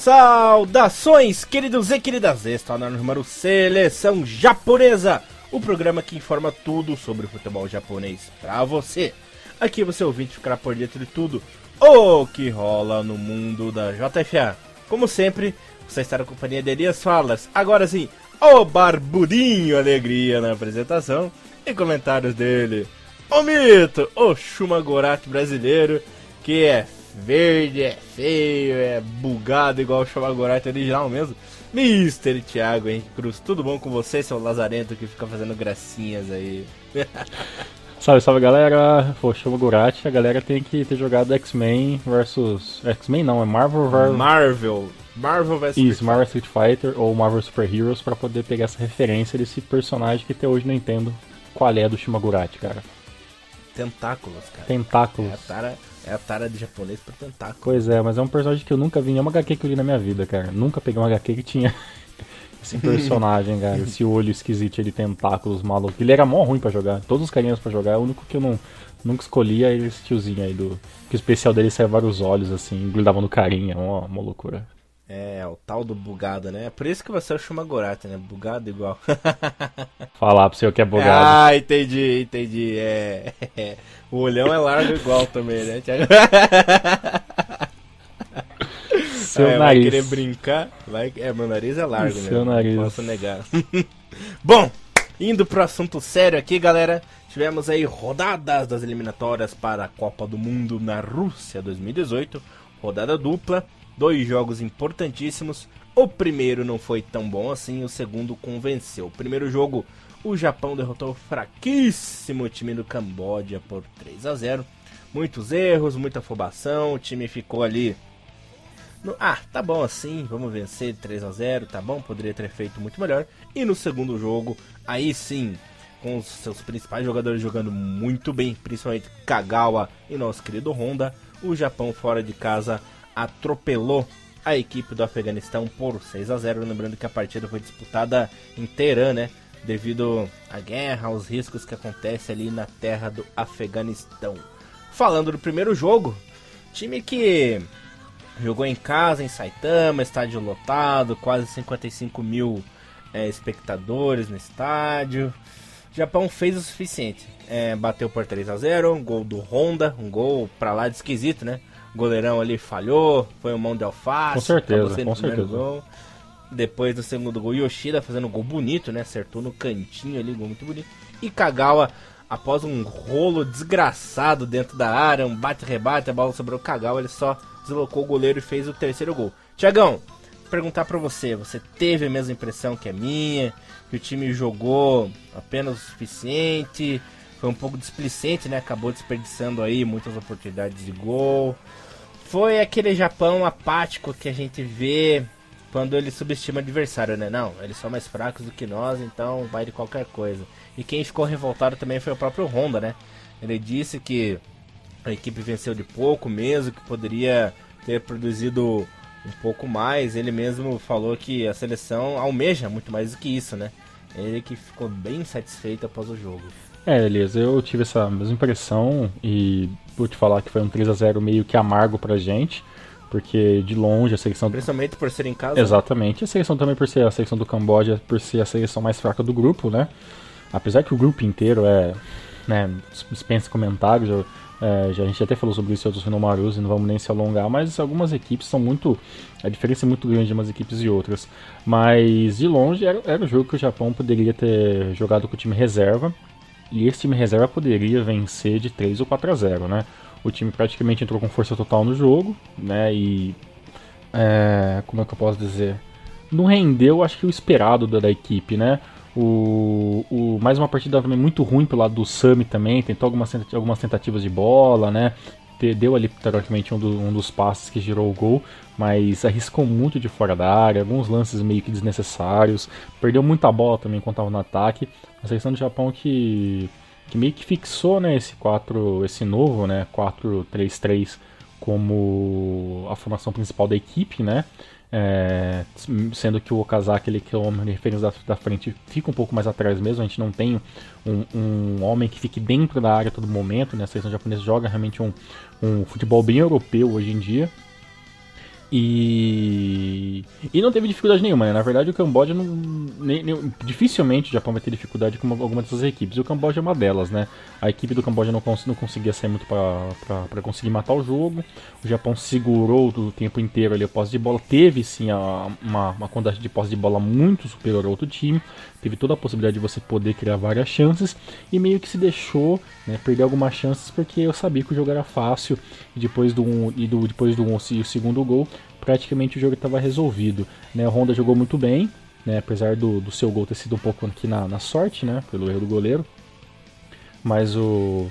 Saudações, queridos e queridas, está no número Seleção Japonesa, o programa que informa tudo sobre o futebol japonês pra você. Aqui você ouvinte ficará por dentro de tudo o que rola no mundo da JFA. Como sempre, você está na companhia de Elias Falas, agora sim, o Barbudinho Alegria na apresentação e comentários dele. O mito, o Shumagoraki brasileiro, que é verde, é feio, é bugado igual o Shumagoraki original mesmo. Mr. Thiago Henrique Cruz, tudo bom com você, seu lazarento que fica fazendo gracinhas aí? Salve, salve galera, pô, Shumagoraki, a galera tem que ter jogado X-Men versus... X-Men não, é Marvel vs Isso, Marvel Street Fighter ou Marvel Super Heroes pra poder pegar essa referência desse personagem que até hoje não entendo qual é do Shumagoraki, cara. Tentáculos, cara. Tentáculos. É a tara de japonês pra tentáculos. Pois é, mas é um personagem que eu nunca vi em nenhuma HQ que eu li na minha vida, cara. Nunca peguei uma HQ que tinha esse personagem, cara. Esse olho esquisito de tentáculos maluco. Ele era mó ruim pra jogar. Todos os carinhas pra jogar. O único que eu nunca escolhia era esse tiozinho aí do... Que o especial dele saia vários olhos, assim, grudavam no carinha. Uma loucura. É, o tal do bugado, né? Por isso que você é o Shumagoraki, né? Bugado igual. Falar pro senhor que é bugado. Ah, entendi. O olhão é largo igual também, né, Thiago? Seu nariz. Vai querer brincar? Meu nariz é largo, né? Seu nariz. Não posso negar. Bom, indo pro assunto sério aqui, galera. Tivemos aí rodadas das eliminatórias para a Copa do Mundo na Rússia 2018. Rodada dupla. 2 jogos importantíssimos. O primeiro não foi tão bom assim, o segundo convenceu. O primeiro jogo, o Japão derrotou o fraquíssimo time do Camboja por 3-0. Muitos erros, muita afobação, o time ficou ali... tá bom assim, vamos vencer 3-0, tá bom, poderia ter feito muito melhor. E no segundo jogo, aí sim, com os seus principais jogadores jogando muito bem, principalmente Kagawa e nosso querido Honda, o Japão fora de casa atropelou a equipe do Afeganistão por 6-0, lembrando que a partida foi disputada em Teherã, né, devido à guerra, aos riscos que acontecem ali na terra do Afeganistão. Falando do primeiro jogo, time que jogou em casa, em Saitama, estádio lotado, quase 55 mil espectadores no estádio. O Japão fez o suficiente, bateu por 3-0, um gol do Honda, um gol pra lá de esquisito, né? O goleirão ali falhou, foi um mão de alface. Com certeza. Gol. Depois do segundo gol, Yoshida fazendo um gol bonito, né? Acertou no cantinho ali, gol muito bonito. E Kagawa, após um rolo desgraçado dentro da área, um bate-rebate, a bola sobrou o Kagawa, ele só deslocou o goleiro e fez o terceiro gol. Tiagão, perguntar pra você teve a mesma impressão que a minha? Que o time jogou apenas o suficiente? Foi um pouco displicente, né? Acabou desperdiçando aí muitas oportunidades de gol. Foi aquele Japão apático que a gente vê quando ele subestima o adversário, né? Não, eles são mais fracos do que nós, então vai de qualquer coisa. E quem ficou revoltado também foi o próprio Honda, né? Ele disse que a equipe venceu de pouco mesmo, que poderia ter produzido um pouco mais. Ele mesmo falou que a seleção almeja muito mais do que isso, né? Ele que ficou bem satisfeito após o jogo. Elias, eu tive essa mesma impressão e vou te falar que foi um 3-0 meio que amargo pra gente, porque de longe a seleção... Principalmente por ser em casa. Exatamente, a seleção também por ser a seleção do Camboja, por ser a seleção mais fraca do grupo, né? Apesar que o grupo inteiro dispensa comentários, a gente até falou sobre isso em outros Renomarus e não vamos nem se alongar, mas algumas equipes são muito... A diferença é muito grande de umas equipes e outras. Mas de longe era o jogo que o Japão poderia ter jogado com o time reserva. E esse time reserva poderia vencer de 3 ou 4-0, né? O time praticamente entrou com força total no jogo, né? E... como é que eu posso dizer? Não rendeu, acho que o esperado da equipe, né? Mais uma partida também muito ruim pelo lado do Sami também. Tentou algumas tentativas de bola, né? Deu ali, teoricamente, um dos passes que girou o gol, mas arriscou muito de fora da área, alguns lances meio que desnecessários, perdeu muita bola também enquanto estava no ataque. A seleção do Japão que meio que fixou, né, esse novo, né, 4-3-3 como a formação principal da equipe, né? Sendo que o Okazaki, ele que é o homem de referência da frente, fica um pouco mais atrás mesmo. A gente não tem um homem que fique dentro da área a todo momento, né? A seleção japonesa joga realmente um futebol bem europeu hoje em dia. E não teve dificuldade nenhuma, né? Na verdade, o Camboja dificilmente o Japão vai ter dificuldade com alguma dessas equipes. E o Camboja é uma delas, né? A equipe do Camboja não conseguia sair muito para conseguir matar o jogo. O Japão segurou o tempo inteiro ali a posse de bola. Teve sim uma quantidade de posse de bola muito superior ao outro time. Teve toda a possibilidade de você poder criar várias chances. E meio que se deixou, né, perder algumas chances porque eu sabia que o jogo era fácil. E depois do o segundo gol, praticamente o jogo estava resolvido, né? O Honda jogou muito bem, né? Apesar do seu gol ter sido um pouco aqui na sorte, né? Pelo erro do goleiro. Mas o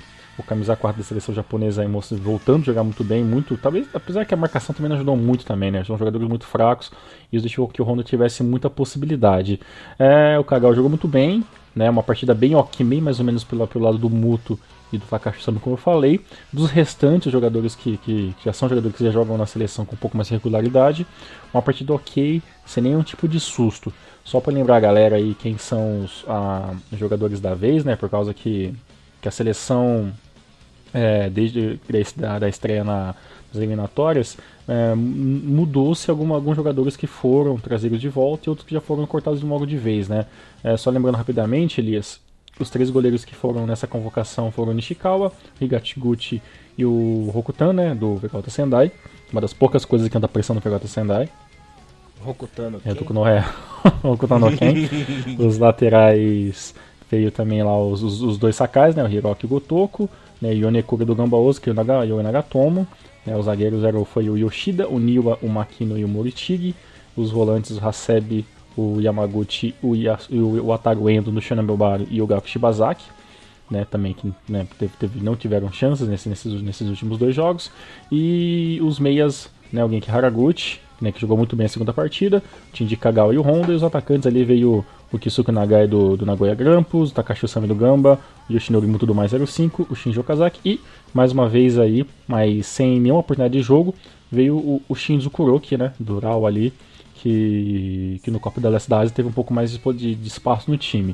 camisa 4 da seleção japonesa aí, voltando a jogar muito bem, talvez, apesar que a marcação também não ajudou muito também, né? São jogadores muito fracos e isso deixou que o Honda tivesse muita possibilidade. O Kagawa jogou muito bem, né? Uma partida bem ok, mais ou menos pelo lado do Muto e do Takashi Sano, como eu falei. Dos restantes jogadores que já são jogadores que já jogam na seleção com um pouco mais de regularidade, uma partida ok, sem nenhum tipo de susto. Só para lembrar a galera aí quem são os jogadores da vez, né? Por causa que a seleção, desde da estreia nas eliminatórias, mudou-se alguns jogadores que foram trazidos de volta e outros que já foram cortados de logo de vez, né? Só lembrando rapidamente, Elias, os 3 goleiros que foram nessa convocação foram o Nishikawa, o Higashiguchi e o Rokutan, né, do Vegeta Sendai. Uma das poucas coisas que anda aparecendo no Vegeta Sendai. Rokutan no Rokutan no Ken. Os laterais veio também lá os 2 Sakais, né, o Hiroki e o Gotoku, né, o Yonekura do Gamba Osaka e o Nagatomo. Né, os zagueiros foi o Yoshida, o Niwa, o Makino e o Morishige. Os volantes, o Hasebe, o Yamaguchi, o Ataru Endo no Shonan Belbaro e o Gaku Shibazaki, né, também que, né, não tiveram chances nesses últimos 2 jogos. E os meias, né, o Genki Haraguchi, né, que jogou muito bem a segunda partida, o Shinji Kagawa e o Honda. E os atacantes ali veio o Kisuke Nagai do Nagoya Grampus, o Takashi Usami do Gamba, o Yoshinori Muto do Mais 05, o Shinji Okazaki e, mais uma vez aí, mas sem nenhuma oportunidade de jogo, veio o Shinzo Kuroki, né, do Ural ali, que no Copa da Leste da Ásia teve um pouco mais de espaço no time.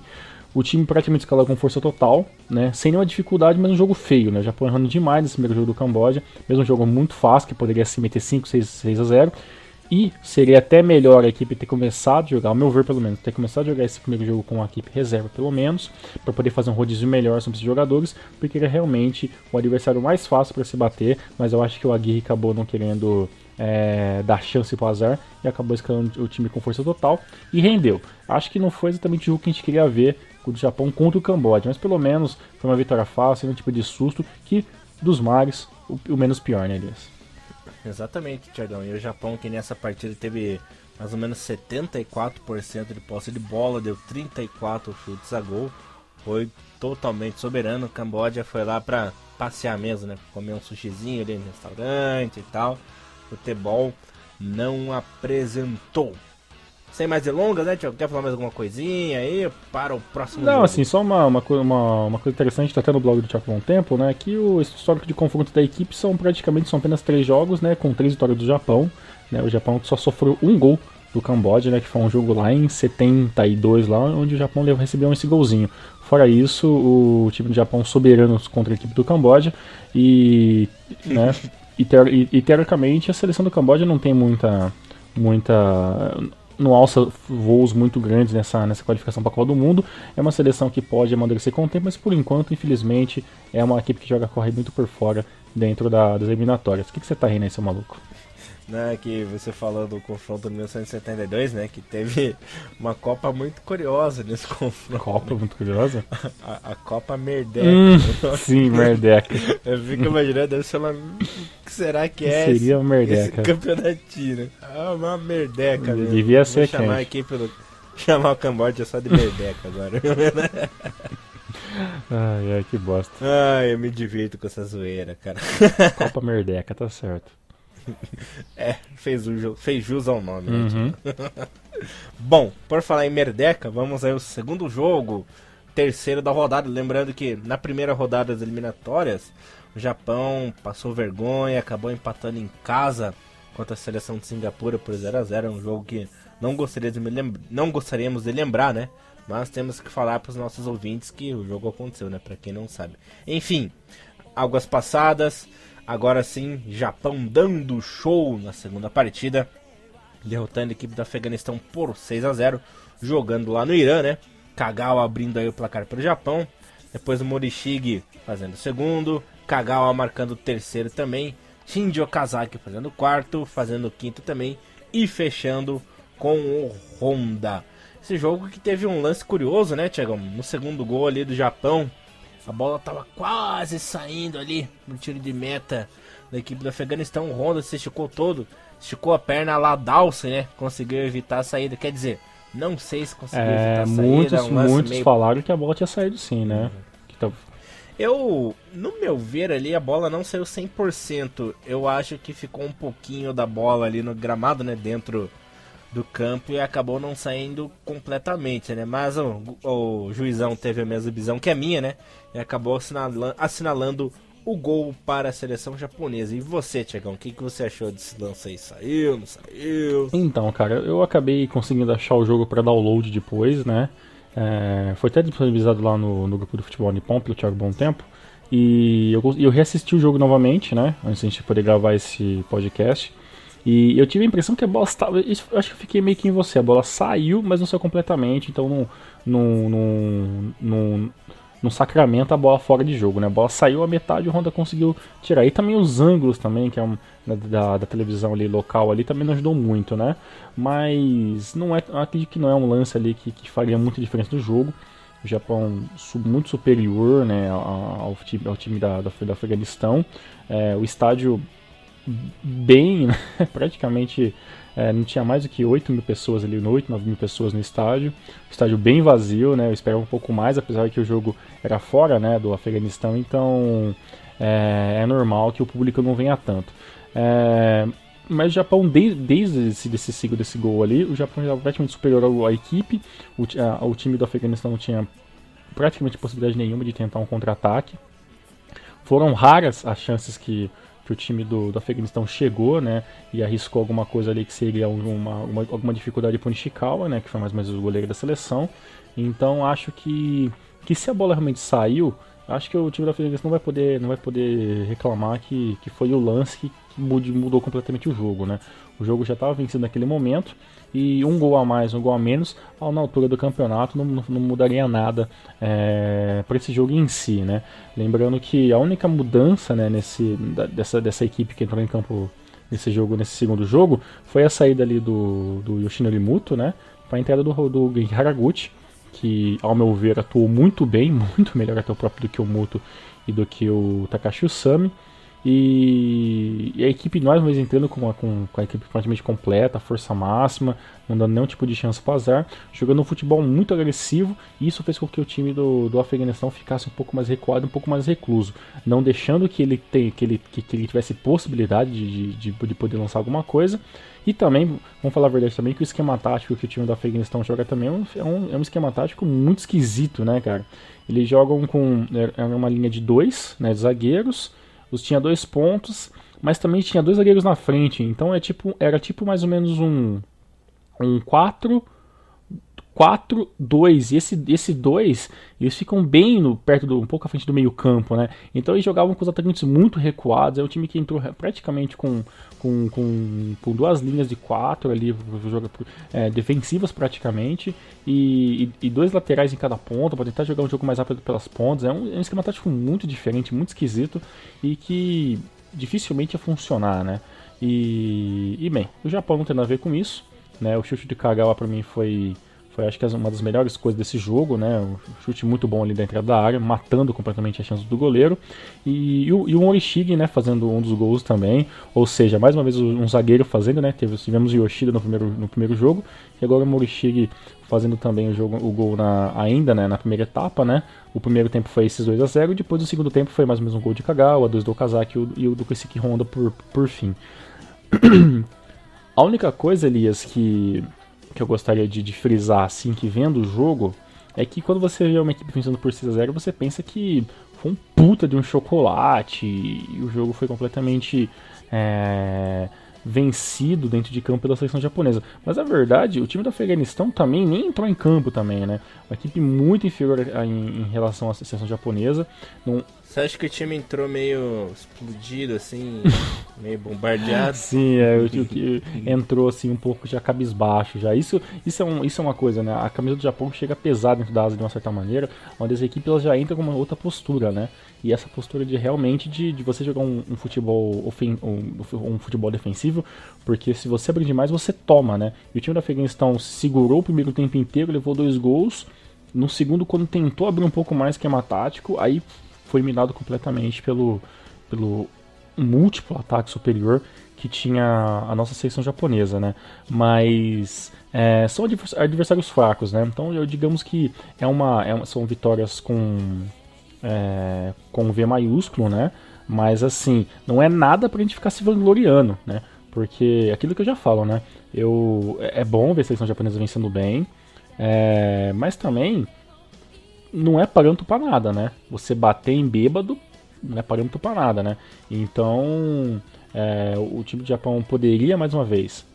O time praticamente escalou com força total, né, sem nenhuma dificuldade, mas um jogo feio, né? O Japão errando demais nesse primeiro jogo do Camboja, mesmo um jogo muito fácil, que poderia se meter 5, 6 a 0. E seria até melhor a equipe ter começado a jogar, ao meu ver pelo menos, ter começado a jogar esse primeiro jogo com a equipe reserva pelo menos, para poder fazer um rodízio melhor sobre esses jogadores, porque era realmente o adversário mais fácil para se bater, mas eu acho que o Aguirre acabou não querendo dar chance pro azar e acabou escalando o time com força total e rendeu. Acho que não foi exatamente o jogo que a gente queria ver do Japão contra o Camboja, mas pelo menos foi uma vitória fácil, um tipo de susto que dos mares o menos pior, né, Elias? Exatamente, Thiagão. E o Japão, que nessa partida teve mais ou menos 74% de posse de bola, deu 34 chutes a gol, foi totalmente soberano. O Camboja foi lá pra passear mesmo, né? Comer um sushizinho ali no restaurante e tal. Futebol não apresentou. Sem mais delongas, né, Thiago? Quer falar mais alguma coisinha aí para o próximo jogo? Não, assim, só uma coisa interessante, tá até no blog do Thiago há um tempo, né, que o histórico de confronto da equipe são apenas 3 jogos, né, com 3 vitórias do Japão, né, o Japão só sofreu um gol do Camboja, né, que foi um jogo lá em 72, lá, onde o Japão recebeu esse golzinho. Fora isso, o time do Japão soberano contra a equipe do Camboja e, né, e teoricamente a seleção do Camboja não tem muita não alça voos muito grandes nessa qualificação para a Copa do Mundo. É uma seleção que pode amadurecer com o tempo, mas por enquanto, infelizmente, é uma equipe que corre muito por fora dentro das eliminatórias. O que você tá rindo aí, seu maluco? Né, que você falou do confronto de 1972, né, que teve uma Copa muito curiosa nesse confronto. Copa muito curiosa? A Copa Merdeca. Sim, Merdeca. Eu fico imaginando, deve ser uma... O que será que é Seria uma Merdeca. esse campeonatinho, né? Uma Merdeca. Devia mesmo. ser chamar a equipe chamar o Camboja só de Merdeca agora. Ai, que bosta. Ai, eu me divirto com essa zoeira, cara. Copa Merdeca, tá certo. Fez jus ao nome, né? Uhum. Bom, por falar em Merdeca, vamos aí ao segundo jogo, terceiro da rodada. Lembrando que na primeira rodada das eliminatórias, o Japão passou vergonha, acabou empatando em casa contra a seleção de Singapura por 0-0. Um jogo que não gostaríamos de lembrar, né? Mas temos que falar para os nossos ouvintes que o jogo aconteceu, né? Para quem não sabe. Enfim, águas passadas. Agora sim, Japão dando show na segunda partida, derrotando a equipe do Afeganistão por 6-0, jogando lá no Irã, né? Kagawa abrindo aí o placar para o Japão, depois o Morishige fazendo o segundo, Kagawa marcando o terceiro também, Shinji Okazaki fazendo o quarto, fazendo o quinto também, e fechando com o Honda. Esse jogo que teve um lance curioso, né, Thiagão? No segundo gol ali do Japão, a bola tava quase saindo ali no tiro de meta da equipe do Afeganistão. O Honda se esticou todo, esticou a perna lá, Dawson, né? Conseguiu evitar a saída. Quer dizer, não sei se conseguiu evitar a saída. Muitos meio... falaram que a bola tinha saído sim, né? No meu ver ali, a bola não saiu 100%. Eu acho que ficou um pouquinho da bola ali no gramado, né? Dentro do campo e acabou não saindo completamente, né? Mas o juizão teve a mesma visão que a minha, né? E acabou assinalando o gol para a seleção japonesa. E você, Thiagão, o que você achou desse lance aí? Saiu, não saiu? Então, cara, eu acabei conseguindo achar o jogo para download depois, né? Foi até disponibilizado lá no grupo do Futebol Nippon pelo Thiago Bom Tempo. E eu reassisti o jogo novamente, né? Antes de a gente poder gravar esse podcast. E eu tive a impressão que a bola estava... Eu acho que eu fiquei meio que em você. A bola saiu, mas não saiu completamente. Então não sacramenta a bola fora de jogo, né? A bola saiu a metade e o Honda conseguiu tirar. E também os ângulos também, que é da televisão ali local ali, também não ajudou muito, né? Mas eu acredito que não é um lance ali que faria muita diferença no jogo. O Japão muito superior, né, ao time do Afeganistão. O estádio bem, né? Praticamente não tinha mais do que 8 mil pessoas ali, 8, 9 mil pessoas no estádio. Estádio bem vazio, né? Eu esperava um pouco mais, apesar que o jogo era fora, né, do Afeganistão, então é normal que o público não venha tanto. Mas o Japão, desde esse gol ali, o Japão já estava praticamente superior à equipe. O time do Afeganistão não tinha praticamente possibilidade nenhuma de tentar um contra-ataque. Foram raras as chances que o time do Afeganistão chegou, né, e arriscou alguma coisa ali que seria alguma dificuldade para o Nishikawa, né, que foi mais ou menos o goleiro da seleção. Então acho que se a bola realmente saiu, acho que o time do Afeganistão não vai poder reclamar que foi o lance que mudou completamente o jogo, né. O jogo já estava vencido naquele momento e um gol a mais, um gol a menos, na altura do campeonato não mudaria nada para esse jogo em si, né. Lembrando que a única mudança, né, dessa equipe que entrou em campo nesse segundo jogo foi a saída ali do Yoshinori Muto, né, para a entrada do Haraguchi, que ao meu ver atuou muito bem, muito melhor até o próprio do que o Muto e do que o Takashi Usami. E a equipe, nós mesmos entrando com a equipe praticamente completa, força máxima, não dando nenhum tipo de chance para azar, jogando um futebol muito agressivo, e isso fez com que o time do Afeganistão ficasse um pouco mais recuado, um pouco mais recluso, não deixando que ele tivesse possibilidade de poder lançar alguma coisa. E também, vamos falar a verdade também, que o esquema tático que o time do Afeganistão joga também é um esquema tático muito esquisito, né, cara? Eles jogam com uma linha de 2, né, zagueiros. Tinha 2 pontos, mas também tinha 2 zagueiros na frente, então era tipo mais ou menos um 4-2, e esse 2, eles ficam bem um pouco à frente do meio campo, né? Então eles jogavam com os atacantes muito recuados. É um time que entrou praticamente com 2 linhas de 4 ali, defensivas praticamente, e 2 laterais em cada ponta, para tentar jogar um jogo mais rápido pelas pontas. É um esquema tático muito diferente, muito esquisito, e que dificilmente ia funcionar, né? E bem, o Japão não tem nada a ver com isso, né? O chute de Kagawa para mim foi acho que uma das melhores coisas desse jogo, né? Um chute muito bom ali da entrada da área, matando completamente a chance do goleiro. E o Morishige, né, fazendo um dos gols também. Ou seja, mais uma vez um zagueiro fazendo, né? Tivemos o Yoshida no primeiro jogo, e agora o Morishige fazendo também o gol ainda, né, na primeira etapa, né? O primeiro tempo foi esses 2-0, e depois o segundo tempo foi mais ou menos um gol de Kagawa, 2 do Okazaki e o do Koisuke Honda por fim. A única coisa, Elias, que eu gostaria de frisar assim que vendo o jogo é que quando você vê uma equipe vencendo por 6-0, você pensa que foi um puta de um chocolate e o jogo foi completamente vencido dentro de campo pela seleção japonesa. Mas na verdade, o time do Afeganistão também nem entrou em campo também, né? Uma equipe muito inferior em relação à seleção japonesa. Você acha que o time entrou meio explodido, assim, meio bombardeado? Sim, entrou assim um pouco já cabisbaixo já. Isso é uma coisa, né? A camisa do Japão chega a pesar dentro da asa de uma certa maneira, onde as equipes elas já entram com uma outra postura, né? E essa postura de realmente de você jogar um futebol um futebol defensivo, porque se você abrir demais você toma, né? E o time do Afeganistão segurou o primeiro tempo inteiro, levou 2 gols. No segundo, quando tentou abrir um pouco mais esquema tático, aí foi minado completamente pelo múltiplo ataque superior que tinha a nossa seleção japonesa, né? Mas são adversários fracos, né? Então, digamos que são vitórias com V maiúsculo, né? Mas assim, não é nada pra gente ficar se vangloriando, né? Porque aquilo que eu já falo, né? É bom ver a seleção japonesa vencendo bem, mas também não é parâmetro pra nada, né? Você bater em bêbado não é parâmetro pra nada, né? Então, o time do Japão poderia, mais uma vez,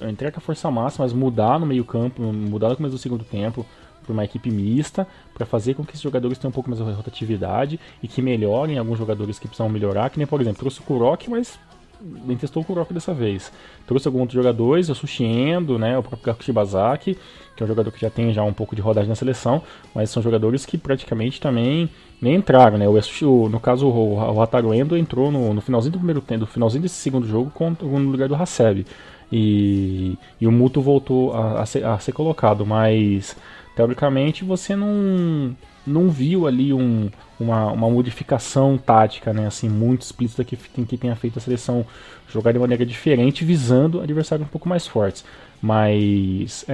entrar com a força máxima, mas mudar no meio campo, mudar no começo do segundo tempo para uma equipe mista, para fazer com que esses jogadores tenham um pouco mais de rotatividade e que melhorem alguns jogadores que precisam melhorar, que nem, por exemplo, trouxe o Kuroki, mas nem testou o Kuroko dessa vez. Trouxe alguns outros jogadores, o Sushiendo, né, o próprio Gaku Shibazaki, que é um jogador que já tem um pouco de rodagem na seleção, mas são jogadores que praticamente também nem entraram, né? No caso, o Hataru Endo entrou no finalzinho do primeiro tempo, no finalzinho desse segundo jogo, no lugar do Hasebe. E o Muto voltou a ser colocado, mas teoricamente você não viu ali uma modificação tática, né, assim, muito explícita que tenha feito a seleção jogar de maneira diferente, visando adversários um pouco mais fortes. Mas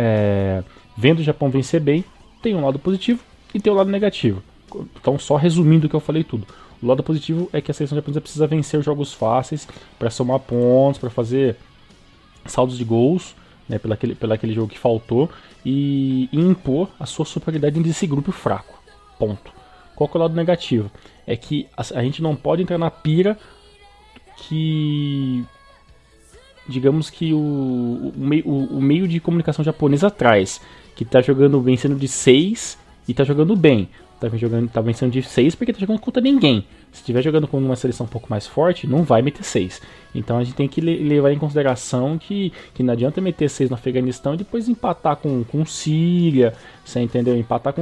vendo o Japão vencer bem, tem um lado positivo e tem um lado negativo. Então, só resumindo o que eu falei tudo. O lado positivo é que a seleção japonesa precisa vencer os jogos fáceis para somar pontos, para fazer saldos de gols, né, pelo aquele jogo que faltou, e impor a sua superioridade desse grupo fraco. Ponto. Qual que é o lado negativo? É que a gente não pode entrar na pira que, digamos que o meio de comunicação japonesa traz, que tá jogando vencendo de 6 e tá jogando bem. Tá vencendo de 6 porque tá jogando contra ninguém. Se estiver jogando com uma seleção um pouco mais forte, não vai meter 6. Então a gente tem que levar em consideração que não adianta meter 6 no Afeganistão e depois empatar com Síria, você entendeu? Empatar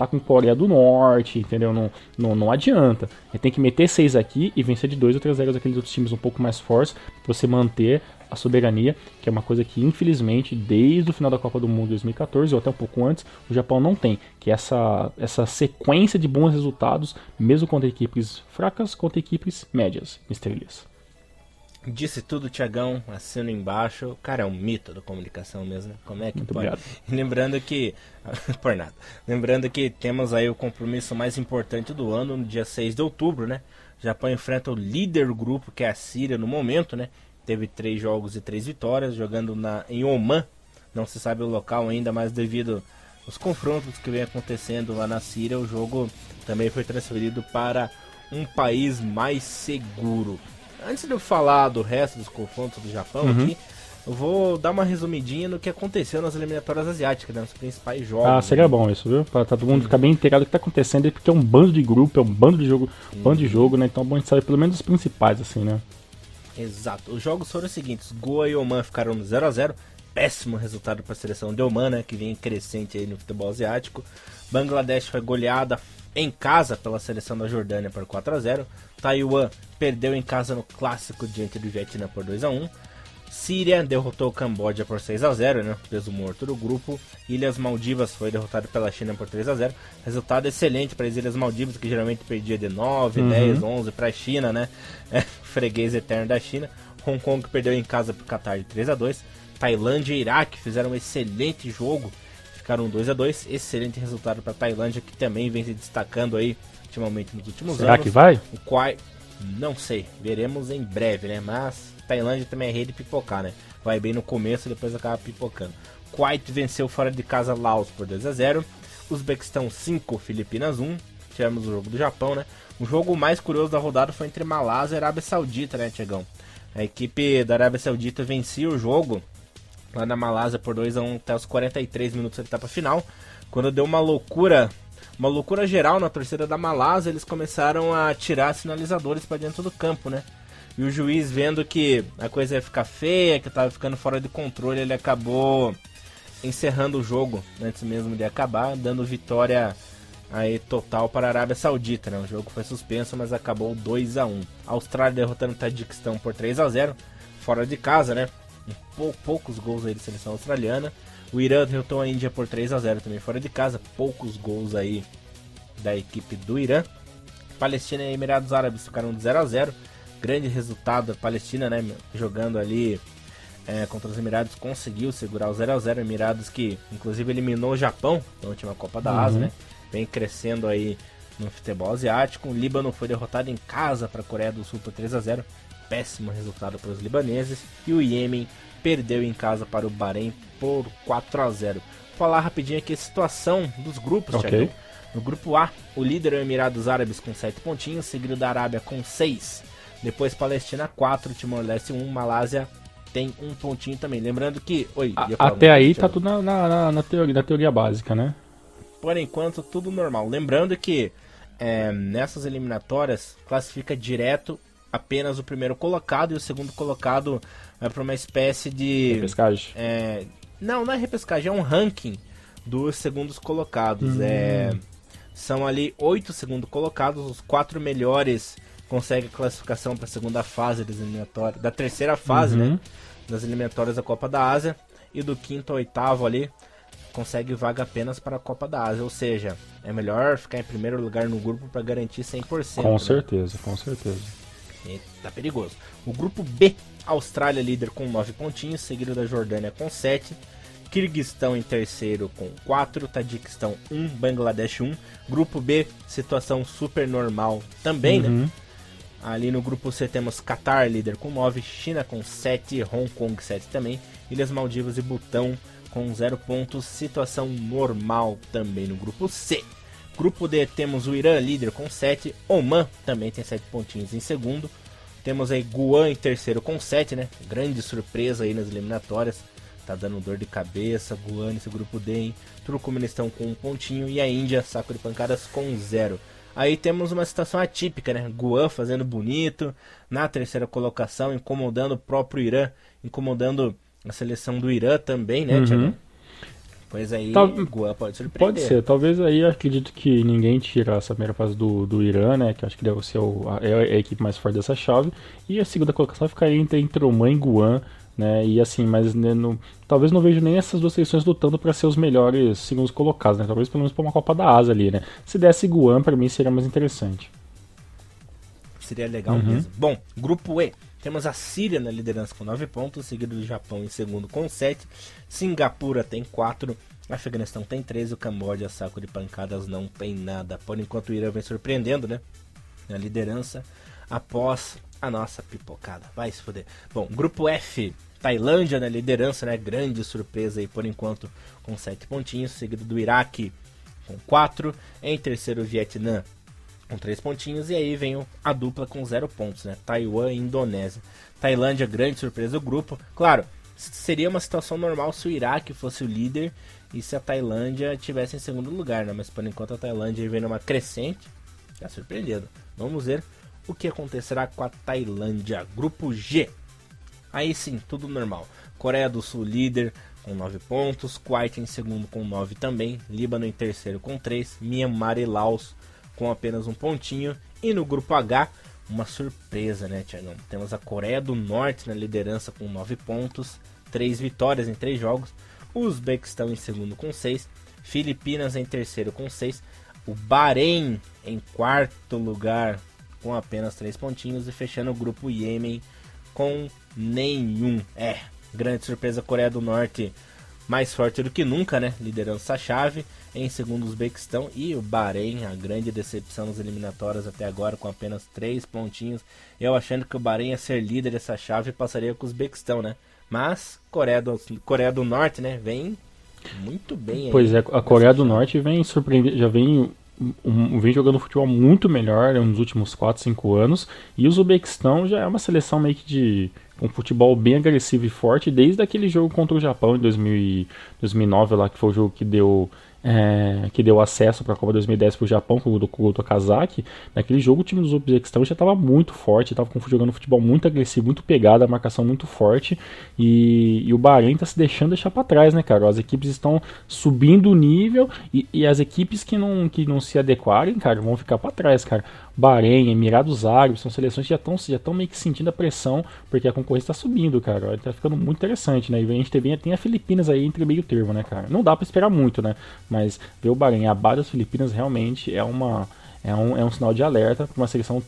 com Coreia do Norte, entendeu? Não adianta. A gente tem que meter 6 aqui e vencer de 2 ou 3-0 aqueles outros times um pouco mais fortes pra você manter a soberania, que é uma coisa que infelizmente desde o final da Copa do Mundo 2014 ou até um pouco antes, o Japão não tem, que é essa sequência de bons resultados, mesmo contra equipes fracas, contra equipes médias, estrelas. Disse tudo, Thiagão, assino embaixo. O cara é um mito da comunicação mesmo, né? Como é que Muito pode? obrigado. Lembrando que... por nada. Lembrando que temos aí o compromisso mais importante do ano, no dia 6 de outubro, né? O Japão enfrenta o líder do grupo, que é a Síria no momento, né? Teve 3 jogos e 3 vitórias, jogando em Oman. Não se sabe o local ainda, mas devido aos confrontos que vem acontecendo lá na Síria, o jogo também foi transferido para um país mais seguro. Antes de eu falar do resto dos confrontos do Japão aqui, eu vou dar uma resumidinha no que aconteceu nas eliminatórias asiáticas, né, nos principais jogos. Ah, seria bom isso, viu? Pra todo mundo ficar bem inteirado do que tá acontecendo, porque é um bando de grupo, é um bando de jogo, né? Então é bom a gente saber pelo menos os principais, assim, né? Exato. Os jogos foram os seguintes: Goa e Oman ficaram no 0-0. Péssimo resultado para a seleção de Oman, né, que vem crescente aí no futebol asiático. Bangladesh foi goleada em casa pela seleção da Jordânia por 4-0. Taiwan perdeu em casa no clássico diante do Vietnã por 2-1. Síria derrotou o Camboja por 6-0, né, peso morto do grupo. Ilhas Maldivas foi derrotado pela China por 3-0. Resultado excelente para as Ilhas Maldivas, que geralmente perdia de 9, 10, 11 para a China, né? Freguês eterno da China. Hong Kong perdeu em casa para o Qatar de 3-2. Tailândia e Iraque fizeram um excelente jogo, ficaram 2-2. Excelente resultado para a Tailândia, que também vem se destacando aí ultimamente nos últimos anos. Será que vai? Não sei, veremos em breve, né? Mas Tailândia também é rei de pipocar, né? Vai bem no começo e depois acaba pipocando. Kuwait venceu fora de casa Laos por 2-0. Uzbequistão 5, Filipinas 1. Tivemos o jogo do Japão, né? O jogo mais curioso da rodada foi entre Malásia e Arábia Saudita, né, Tiagão? A equipe da Arábia Saudita vencia o jogo lá na Malásia por 2-1 até os 43 minutos da etapa final. Quando deu uma loucura uma loucura geral na torcida da Malásia, eles começaram a tirar sinalizadores para dentro do campo, né? E o juiz, vendo que a coisa ia ficar feia, que tava ficando fora de controle, ele acabou encerrando o jogo antes mesmo de acabar, dando vitória aí total para a Arábia Saudita, né? O jogo foi suspenso, mas acabou 2-1. A Austrália derrotando o Tajiquistão por 3-0, fora de casa, né? Poucos gols aí de seleção australiana. O Irã derrotou a Índia por 3-0 também fora de casa, poucos gols aí da equipe do Irã. Palestina e Emirados Árabes ficaram de 0-0, grande resultado da Palestina, né? Jogando ali contra os Emirados, conseguiu segurar o 0-0. Emirados que inclusive eliminou o Japão na última Copa da Ásia, né? Vem crescendo aí no futebol asiático. O Líbano foi derrotado em casa para a Coreia do Sul por 3-0. Péssimo resultado para os libaneses. E o Iêmen perdeu em casa para o Bahrein por 4-0. Vou falar rapidinho aqui a situação dos grupos, Thiago. No grupo A, o líder é o Emirados Árabes com 7 pontinhos, seguido da Arábia com 6. Depois Palestina 4, Timor-Leste 1, Malásia tem 1 pontinho também. Lembrando que... Até aí tá tudo na teoria básica, né? Por enquanto, tudo normal. Lembrando que nessas eliminatórias classifica direto apenas o primeiro colocado, e o segundo colocado vai para uma espécie de... repescagem? Não é repescagem, é um ranking dos segundos colocados. São ali 8 segundos colocados, os 4 melhores conseguem classificação para a segunda fase das eliminatórias, da terceira fase, né, das eliminatórias da Copa da Ásia, e do 5º ao 8º ali consegue vaga apenas para a Copa da Ásia, ou seja, é melhor ficar em primeiro lugar no grupo para garantir 100%. Com certeza, com certeza. E tá perigoso. O grupo B, Austrália líder com 9 pontinhos, seguido da Jordânia com 7, Quirguistão em terceiro com 4, Tajiquistão 1, Bangladesh 1. Grupo B, situação super normal também, né? Ali no grupo C temos Catar líder com 9, China com 7, Hong Kong 7 também, Ilhas Maldivas e Butão com 0 pontos, situação normal também no grupo C. Grupo D temos o Irã líder com 7, Oman também tem 7 pontinhos em segundo. Temos aí Guam em terceiro com 7, né? Grande surpresa aí nas eliminatórias. Tá dando dor de cabeça, Guam nesse grupo D, hein? Turcomenistão com 1 pontinho e a Índia, saco de pancadas, com 0. Aí temos uma situação atípica, né? Guam fazendo bonito, na terceira colocação, incomodando o próprio Irã, incomodando a seleção do Irã também, né, Thiago? Pois aí, Guam pode surpreender. Pode ser, talvez aí eu acredito que ninguém tira essa primeira fase do Irã, né, que acho que deve ser a equipe mais forte dessa chave, e a segunda colocação vai ficar entre Oman e Guam, né, e assim, mas né, talvez não vejo nem essas duas seleções lutando para ser os melhores segundos colocados, né, talvez pelo menos para uma Copa da Ásia ali, né, se desse Guam, para mim seria mais interessante. Seria legal mesmo. Bom, grupo E. Temos a Síria na liderança com 9 pontos, seguido do Japão em segundo com 7. Singapura tem 4, Afeganistão tem 13, o Camboja, saco de pancadas, não tem nada. Por enquanto o Irã vem surpreendendo, né? Na liderança, após a nossa pipocada. Vai se foder. Bom, grupo F, Tailândia na liderança, né? Grande surpresa aí por enquanto, com 7 pontinhos, seguido do Iraque com 4. Em terceiro, o Vietnã com 3 pontinhos, e aí vem a dupla com 0 pontos, né? Taiwan e Indonésia. Tailândia, grande surpresa do grupo. Claro, seria uma situação normal se o Iraque fosse o líder e se a Tailândia estivesse em segundo lugar, né? Mas por enquanto a Tailândia vem numa crescente, tá surpreendendo. Vamos ver o que acontecerá com a Tailândia. Grupo G. Aí sim, tudo normal. Coreia do Sul líder com 9 pontos, Kuwait em segundo com 9 também, Líbano em terceiro com 3, Myanmar e Laos com apenas 1 pontinho. E no grupo H, uma surpresa, né, Thiagão? Temos a Coreia do Norte na liderança com 9 pontos, 3 vitórias em 3 jogos. O Uzbequistão em segundo com 6, Filipinas em terceiro com 6, o Bahrein em quarto lugar com apenas 3 pontinhos, e fechando o grupo Iêmen com nenhum. Grande surpresa, Coreia do Norte mais forte do que nunca, né? Liderando essa chave. Em segundo, o Uzbequistão, e o Bahrein, a grande decepção nas eliminatórias até agora, com apenas 3 pontinhos. Eu achando que o Bahrein ia ser líder dessa chave e passaria com o Uzbequistão, né? Mas Coreia do Norte, né? Vem muito bem aí. Pois é, a Coreia do Norte vem surpreendendo, já vem jogando futebol muito melhor nos últimos 4, 5 anos. E o Uzbequistão já é uma seleção meio que de um futebol bem agressivo e forte, desde aquele jogo contra o Japão em 2009, lá, que foi o jogo que deu que deu acesso para a Copa 2010 para o Japão, com o Okazaki. Naquele jogo o time do Uzbequistão já estava muito forte, estava jogando futebol muito agressivo, muito pegado, a marcação muito forte, e o Bahrein está se deixar para trás, né, cara? As equipes estão subindo o nível e as equipes que não se adequarem, cara, vão ficar para trás, cara. Bahrein, Emirados Árabes, são seleções que já estão meio que sentindo a pressão, porque a concorrência está subindo, cara. Tá ficando muito interessante, né? E a gente tem a Filipinas aí entre meio termo, né, cara? Não dá para esperar muito, né? Mas ver o Bahrein abaixo das Filipinas realmente é um sinal de alerta para uma seleção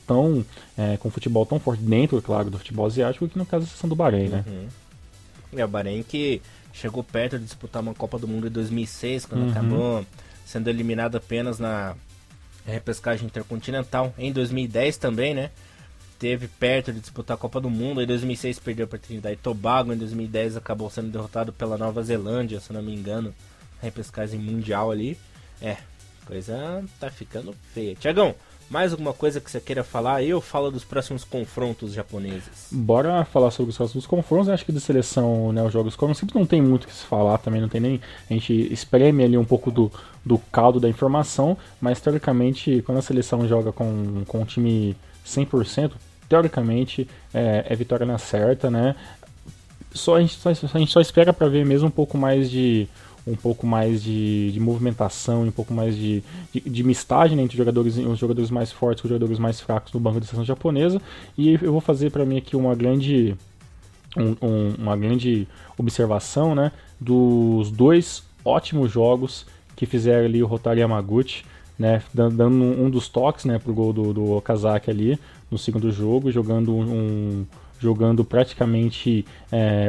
com futebol tão forte dentro, claro, do futebol asiático, que no caso é a seleção do Bahrein, né? O Bahrein que chegou perto de disputar uma Copa do Mundo em 2006, quando acabou sendo eliminado apenas na repescagem intercontinental. Em 2010 também, né? Teve perto de disputar a Copa do Mundo. Em 2006 perdeu para Trinidad e Tobago. Em 2010 acabou sendo derrotado pela Nova Zelândia, se não me engano. Repescagem mundial ali. Coisa tá ficando feia. Tiagão, mais alguma coisa que você queira falar aí ou fala dos próximos confrontos japoneses? Bora falar sobre os próximos confrontos. Acho que de seleção, né, os jogos sempre não tem muito o que se falar também, não tem nem. A gente espreme ali um pouco do caldo da informação, mas teoricamente, quando a seleção joga com um time 100%, teoricamente é vitória na certa, né? A gente só espera para ver mesmo um pouco mais de movimentação, um pouco mais de mistagem, né, entre os jogadores mais fortes e os jogadores mais fracos no banco da seleção japonesa. E eu vou fazer para mim aqui uma grande observação, né, dos dois ótimos jogos que fizeram ali o Hotaru Yamaguchi, né, dando um dos toques, né, pro gol do Okazaki ali no segundo jogo, jogando praticamente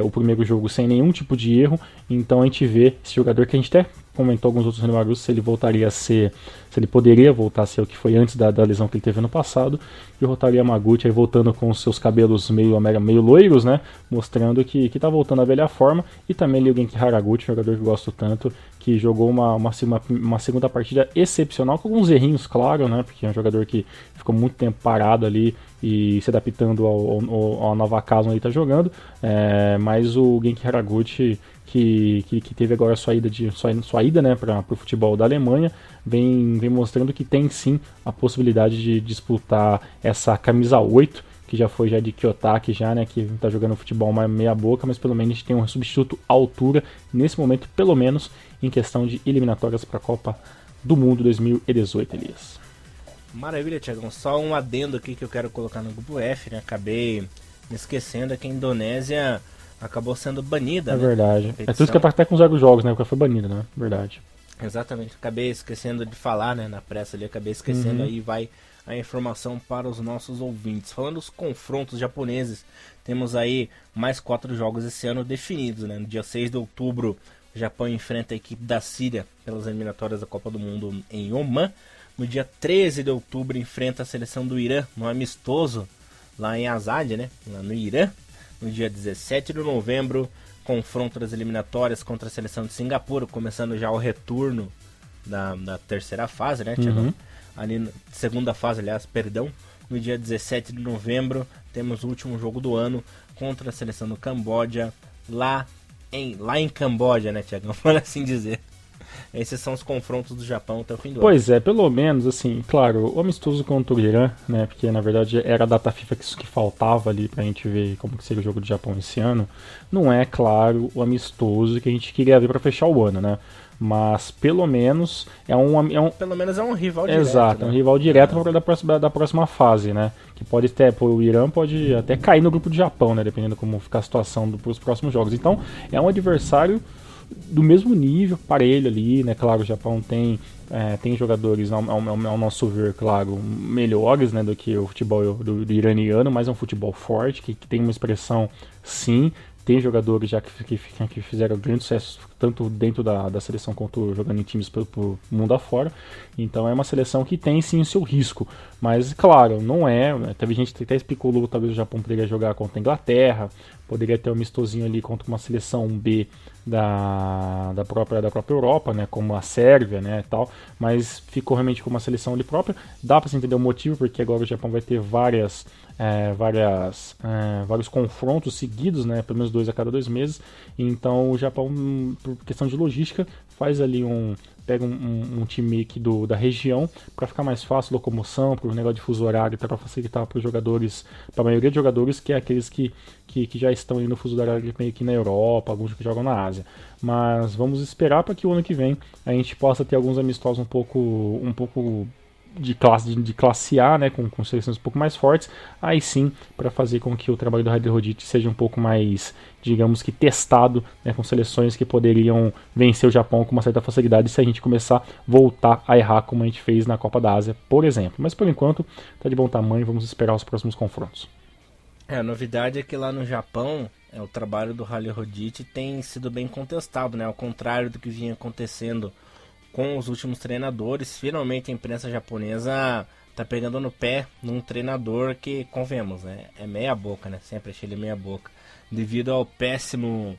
o primeiro jogo sem nenhum tipo de erro. Então a gente vê esse jogador que a gente até comentou alguns outros renovados, se ele poderia voltar a ser o que foi antes da lesão que ele teve no passado. E o Hotaru Yamaguchi aí voltando com os seus cabelos meio loiros, né, mostrando que tá voltando à velha forma. E também ali o Genki Haraguchi, jogador que eu gosto tanto, que jogou uma segunda partida excepcional, com alguns errinhos, claro, né, porque é um jogador que ficou muito tempo parado ali e se adaptando à nova casa onde ele está jogando, mas o Genki Haraguchi, que teve agora a sua ida, né, para o futebol da Alemanha, vem mostrando que tem sim a possibilidade de disputar essa camisa 8, que já foi de Kiyotaki, né, que está jogando futebol meia boca, mas pelo menos a gente tem um substituto à altura, nesse momento, pelo menos, em questão de eliminatórias para a Copa do Mundo 2018, Elias. Maravilha, Tiagão. Só um adendo aqui que eu quero colocar no grupo F, né? Acabei me esquecendo que a Indonésia acabou sendo banida. É verdade. É tudo que tá até com os jogos, né? Porque foi banida, né? Verdade. Exatamente. Acabei esquecendo de falar, né? Na pressa ali, acabei esquecendo. Aí vai a informação para os nossos ouvintes. Falando dos confrontos japoneses, temos aí mais 4 jogos esse ano definidos, né? No dia 6 de outubro, o Japão enfrenta a equipe da Síria pelas eliminatórias da Copa do Mundo em Oman. No dia 13 de outubro, enfrenta a seleção do Irã, no amistoso, lá em Azad, né? Lá no Irã. No dia 17 de novembro, confronto das eliminatórias contra a seleção de Singapura, começando já o retorno da terceira fase, né, Tiagão? Ali, segunda fase, aliás, perdão. No dia 17 de novembro, temos o último jogo do ano contra a seleção do Camboja, lá em Camboja, né, Tiagão? Por assim dizer. Esses são os confrontos do Japão até o fim do ano. Pois é, pelo menos, assim, claro, o amistoso contra o Irã, né, porque na verdade era a data FIFA que faltava ali pra gente ver como que seria o jogo do Japão esse ano, não é, claro, o amistoso que a gente queria ver pra fechar o ano, né, mas pelo menos Pelo menos é um rival direto. Exato, né? É um rival direto da próxima fase, né, que pode ter, o Irã pode até cair no grupo do Japão, né, dependendo de como ficar a situação pros próximos jogos. Então, é um adversário do mesmo nível, parelho ali, né? Claro, o Japão tem jogadores, ao nosso ver, claro, melhores, né, do que o futebol do iraniano, mas é um futebol forte, que tem uma expressão, sim. Tem jogadores já que fizeram grande sucesso, tanto dentro da seleção quanto jogando em times pelo mundo afora. Então é uma seleção que tem sim o seu risco. Mas, claro, não é. Teve gente que até especulou, talvez o Japão poderia jogar contra a Inglaterra, poderia ter um mistozinho ali contra uma seleção B da própria Europa, né, como a Sérvia, né, tal, mas ficou realmente com uma seleção ali própria. Dá para se entender o motivo, porque agora o Japão vai ter vários confrontos seguidos, né, pelo menos 2 a cada 2 meses. Então o Japão por questão de logística, faz ali pega um time aqui da região para ficar mais fácil locomoção, para o negócio de fuso horário, para facilitar para os jogadores, para a maioria dos jogadores, que é aqueles que já estão ali no fuso horário meio que na Europa, alguns que jogam na Ásia. Mas vamos esperar para que o ano que vem a gente possa ter alguns amistosos um pouco de classe A, né, com seleções um pouco mais fortes, aí sim, para fazer com que o trabalho do Haider Rodite seja um pouco mais, digamos que testado, né, com seleções que poderiam vencer o Japão com uma certa facilidade se a gente começar a voltar a errar como a gente fez na Copa da Ásia, por exemplo. Mas por enquanto, tá de bom tamanho, vamos esperar os próximos confrontos. A novidade é que lá no Japão, o trabalho do Haider Rodite tem sido bem contestado, né, ao contrário do que vinha acontecendo com os últimos treinadores. Finalmente a imprensa japonesa tá pegando no pé num treinador que, convenhamos, né, é meia boca, né? Sempre achei ele meia boca. Devido ao péssima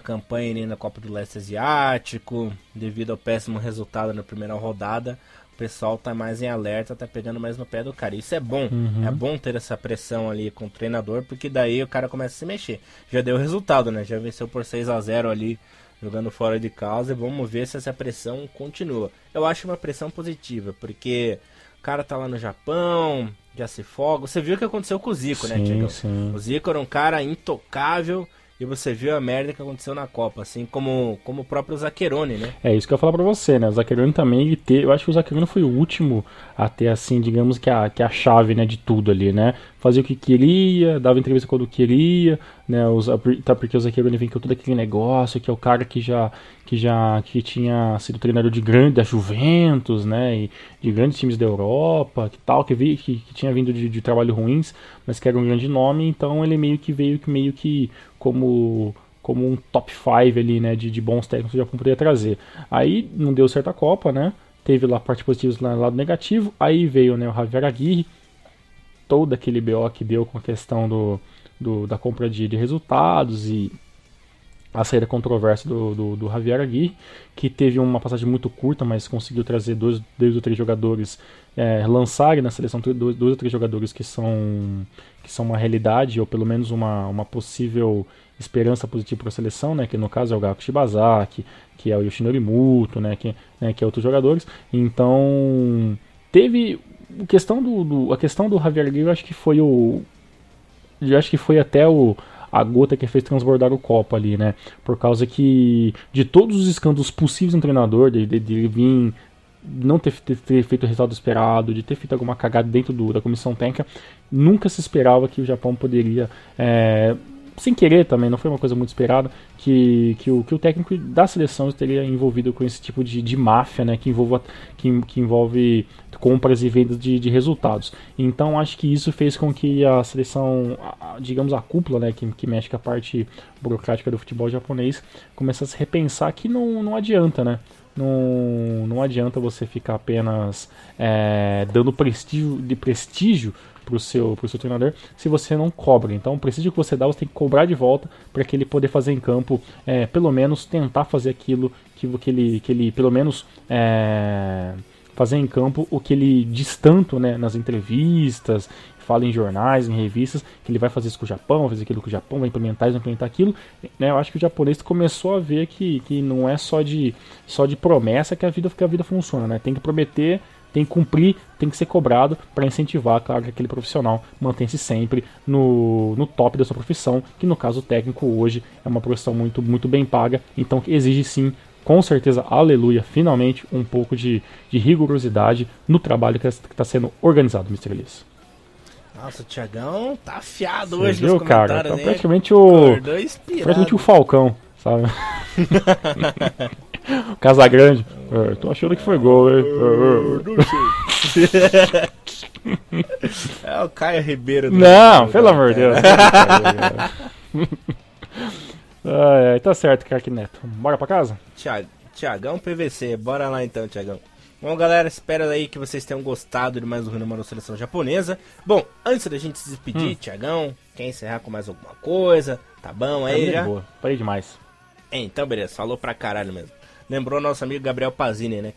campanha na Copa do Leste Asiático, devido ao péssimo resultado na primeira rodada, o pessoal tá mais em alerta, tá pegando mais no pé do cara. Isso é bom, é bom ter essa pressão ali com o treinador, porque daí o cara começa a se mexer. Já deu resultado, né? Já venceu por 6-0 ali, jogando fora de casa, e vamos ver se essa pressão continua. Eu acho uma pressão positiva, porque o cara tá lá no Japão, já se foga. Você viu o que aconteceu com o Zico, né, Tiagão? Sim. O Zico era um cara intocável, e você viu a merda que aconteceu na Copa, assim como o próprio Zaccheroni, né? É isso que eu ia falar pra você, né? O Zaccheroni também, eu acho que o Zaccheroni foi o último a ter, assim, digamos que a chave, né, de tudo ali, né? Fazia o que queria, dava entrevista quando queria, né? Porque o Zaccheroni vem com todo aquele negócio, que é o cara que tinha sido treinador da Juventus, né? E de grandes times da Europa, que tinha vindo de trabalho ruins, mas que era um grande nome, então ele meio que veio como um top 5 ali, né, de bons técnicos que o Japão poderia trazer. Aí não deu certo a Copa, né? Teve lá parte positiva e lado negativo. Aí veio, né, o Javier Aguirre, todo aquele BO que deu com a questão da compra de resultados e a saída controversa do Javier Aguirre, que teve uma passagem muito curta, mas conseguiu trazer dois ou três jogadores, lançarem na seleção dois ou três jogadores que são uma realidade, ou pelo menos uma possível esperança positiva para a seleção, né, que no caso é o Gaku Shibazaki, que é o Yoshinori Muto, né, que é outros jogadores. Então, teve a questão do Javier Aguirre, eu acho que foi até a gota que fez transbordar o copo ali, né? Por causa que de todos os escândalos possíveis no treinador, de vir não ter feito o resultado esperado, de ter feito alguma cagada dentro da comissão técnica, nunca se esperava que o Japão poderia, sem querer também, não foi uma coisa muito esperada, que o técnico da seleção estaria envolvido com esse tipo de máfia, né, que envolve compras e vendas de resultados. Então acho que isso fez com que a seleção, digamos a cúpula, né, que mexe com a parte burocrática do futebol japonês, começasse a repensar que não adianta, né? Não adianta você ficar apenas dando prestígio pro seu treinador se você não cobra. Então o prestígio que você dá, você tem que cobrar de volta para que ele poder fazer em campo, pelo menos tentar fazer aquilo que ele pelo menos fazer em campo o que ele diz tanto, né, nas entrevistas, fala em jornais, em revistas, que ele vai fazer isso com o Japão, vai fazer aquilo com o Japão, vai implementar isso, vai implementar aquilo, né? Eu acho que o japonês começou a ver que não é só de promessa que a vida funciona, né? Tem que prometer, tem que cumprir, tem que ser cobrado para incentivar, claro, que aquele profissional mantém-se sempre no top da sua profissão, que no caso o técnico hoje é uma profissão muito, muito bem paga, então exige sim, com certeza, aleluia, finalmente, um pouco de rigorosidade no trabalho que está sendo organizado, Mr. Elias. Nossa, o Thiagão tá afiado Você hoje viu, nos comentários, cara? Tá né? praticamente o Falcão, sabe? Casagrande. Tô achando que foi gol, hein? Não sei. É o Caio Ribeiro. Não, pelo amor de Deus. Tá certo, Craque Neto. Bora pra casa? Thiagão PVC, bora lá então, Thiagão. Bom, galera, espero aí que vocês tenham gostado de mais um Rio Seleção Japonesa. Bom, antes da gente se despedir, Thiagão, quer encerrar com mais alguma coisa? Tá bom aí já? Boa, parei demais. Então, beleza, falou pra caralho mesmo. Lembrou nosso amigo Gabriel Pazini, né?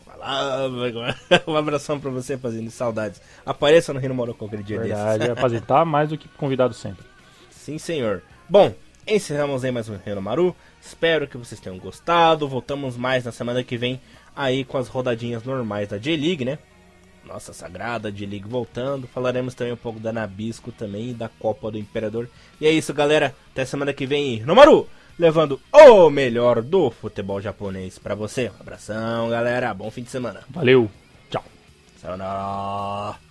Um abração pra você, Pazini, saudades. Apareça no Rio Morocco qualquer dia desses. Verdade, Pazini tá mais do que convidado sempre. Sim, senhor. Bom, encerramos aí mais um Renomaru. Espero que vocês tenham gostado. Voltamos mais na semana que vem aí com as rodadinhas normais da J-League, né? Nossa sagrada J-League voltando. Falaremos também um pouco da Nabisco também e da Copa do Imperador. E é isso, galera. Até semana que vem, Renomaru, levando o melhor do futebol japonês pra você. Um abração, galera. Bom fim de semana. Valeu. Tchau. Sayonara.